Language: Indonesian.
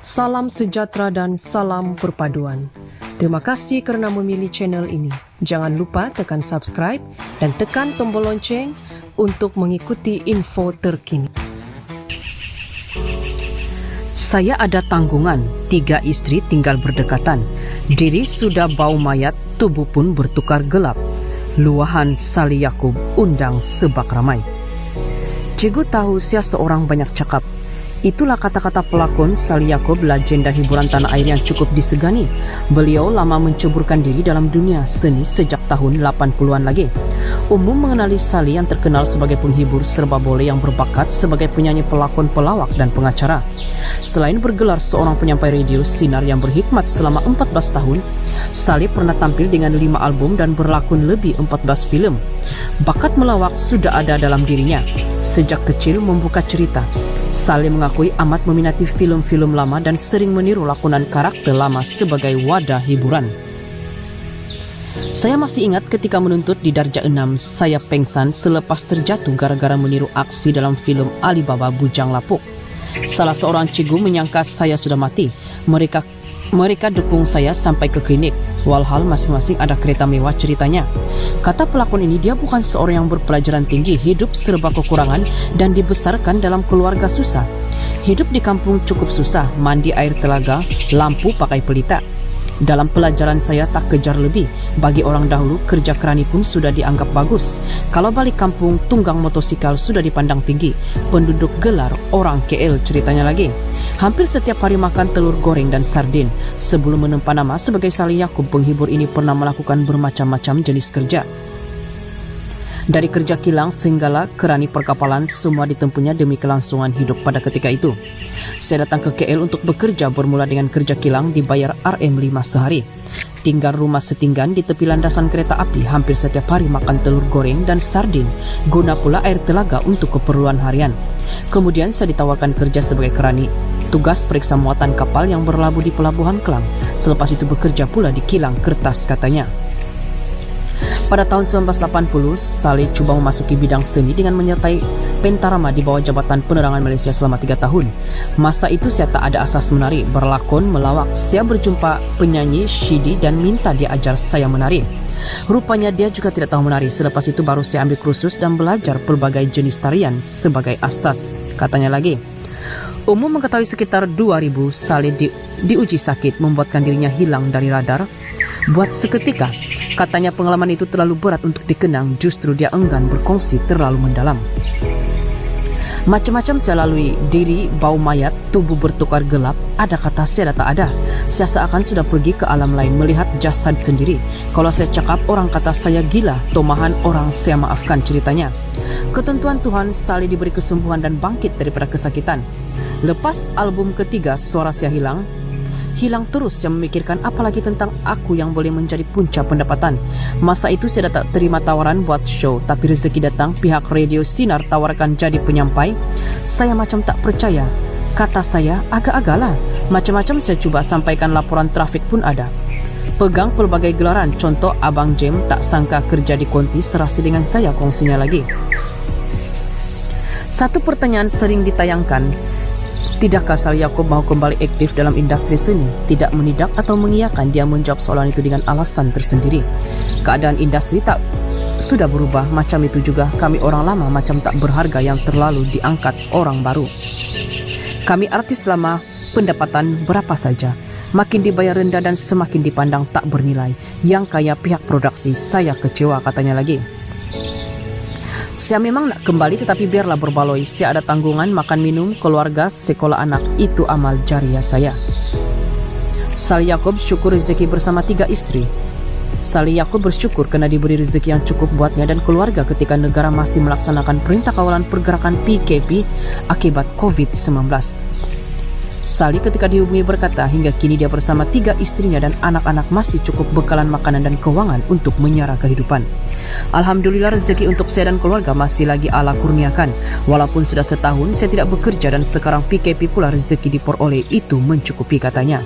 Salam sejahtera dan salam perpaduan. Terima kasih kerana memilih channel ini. Jangan lupa tekan subscribe dan tekan tombol lonceng untuk mengikuti info terkini. Saya ada tanggungan, 3 istri tinggal berdekatan. Diri sudah bau mayat, tubuh pun bertukar gelap. Luahan Sali Yaakob undang sebak ramai. Cikgu tahu saya seorang banyak cakap. Itulah kata-kata pelakon Sali Yaakob, legenda hiburan tanah air yang cukup disegani. Beliau lama menceburkan diri dalam dunia seni sejak tahun 80-an lagi. Umum mengenali Sali yang terkenal sebagai penghibur serba boleh yang berbakat sebagai penyanyi, pelakon, pelawak dan pengacara. Selain bergelar seorang penyampai radio sinar yang berhikmat selama 14 tahun, Sali pernah tampil dengan 5 album dan berlakon lebih 14 filem. Bakat melawak sudah ada dalam dirinya. Sejak kecil membuka cerita, Sali mengakui amat meminati film-film lama dan sering meniru lakonan karakter lama sebagai wadah hiburan. Saya masih ingat ketika menuntut di darjah 6, saya pengsan selepas terjatuh gara-gara meniru aksi dalam film Alibaba Bujang Lapuk. Salah seorang cikgu menyangka saya sudah mati. Mereka dukung saya sampai ke klinik. Walhal masing-masing ada kereta mewah ceritanya. Kata pelakon ini, dia bukan seorang yang berpelajaran tinggi, hidup serba kekurangan dan dibesarkan dalam keluarga susah. Hidup di kampung cukup susah, mandi air telaga, lampu pakai pelita. Dalam pelajaran saya tak kejar lebih. Bagi orang dahulu, kerja kerani pun sudah dianggap bagus. Kalau balik kampung, tunggang motosikal sudah dipandang tinggi. Penduduk gelar orang KL ceritanya lagi. Hampir setiap hari makan telur goreng dan sardin. Sebelum menempa nama sebagai Sali Yaakob, penghibur ini pernah melakukan bermacam-macam jenis kerja. Dari kerja kilang sehinggalah kerani perkapalan, semua ditempuhnya demi kelangsungan hidup pada ketika itu. Saya datang ke KL untuk bekerja, bermula dengan kerja kilang dibayar RM5 sehari. Tinggal rumah setinggan di tepi landasan kereta api, hampir setiap hari makan telur goreng dan sardin, guna pula air telaga untuk keperluan harian. Kemudian saya ditawarkan kerja sebagai kerani, tugas periksa muatan kapal yang berlabuh di pelabuhan Klang. Selepas itu bekerja pula di kilang kertas katanya. Pada tahun 1980, Sali cuba memasuki bidang seni dengan menyertai pentarama di bawah Jabatan Penerangan Malaysia selama 3 tahun. Masa itu saya tak ada asas menari, berlakon, melawak. Saya berjumpa penyanyi Shidi dan minta dia ajar saya menari. Rupanya dia juga tidak tahu menari. Selepas itu baru saya ambil kursus dan belajar pelbagai jenis tarian sebagai asas, katanya lagi. Umum mengetahui sekitar 2000, Sali diuji sakit membuatkan dirinya hilang dari radar. Buat seketika, katanya pengalaman itu terlalu berat untuk dikenang, justru dia enggan berkongsi terlalu mendalam. Macam-macam saya lalui, diri bau mayat, tubuh bertukar gelap, ada kata saya tak ada. Saya seakan sudah pergi ke alam lain melihat jasad sendiri. Kalau saya cakap, orang kata saya gila, tomahan orang saya maafkan ceritanya. Ketentuan Tuhan, Sali diberi kesembuhan dan bangkit daripada kesakitan. Lepas album ketiga, suara saya hilang terus saya memikirkan apalagi tentang aku yang boleh menjadi punca pendapatan. Masa itu saya tak terima tawaran buat show, tapi rezeki datang, pihak radio sinar tawarkan jadi penyampai. Saya macam tak percaya. Kata saya, agak-agaklah. Macam-macam saya cuba sampaikan, laporan trafik pun ada. Pegang pelbagai gelaran, contoh Abang Jem tak sangka kerja di konti serasi dengan saya, kongsinya lagi. Satu pertanyaan sering ditayangkan, tidakkah Sali Yaakob mau kembali aktif dalam industri seni? Tidak menidak atau mengiyakan, dia menjawab soalan itu dengan alasan tersendiri. Keadaan industri tak sudah berubah, macam itu juga kami orang lama macam tak berharga yang terlalu diangkat orang baru. Kami artis lama, pendapatan berapa saja, makin dibayar rendah dan semakin dipandang tak bernilai. Yang kaya pihak produksi, saya kecewa, katanya lagi. Saya memang nak kembali, tetapi biarlah berbaloi. Saya ada tanggungan, makan minum, keluarga, sekolah anak. Itu amal jariah saya. Sali Yaakob syukur rezeki bersama 3 istri. Sali Yaakob bersyukur kerana diberi rezeki yang cukup buatnya dan keluarga ketika negara masih melaksanakan perintah kawalan pergerakan PKP akibat COVID-19. Sali ketika dihubungi berkata, hingga kini dia bersama 3 istrinya dan anak-anak masih cukup bekalan makanan dan kewangan untuk menyara kehidupan. Alhamdulillah, rezeki untuk saya dan keluarga masih lagi Allah kurniakan. Walaupun sudah setahun saya tidak bekerja dan sekarang PKP pula rezeki diperoleh, itu mencukupi, katanya.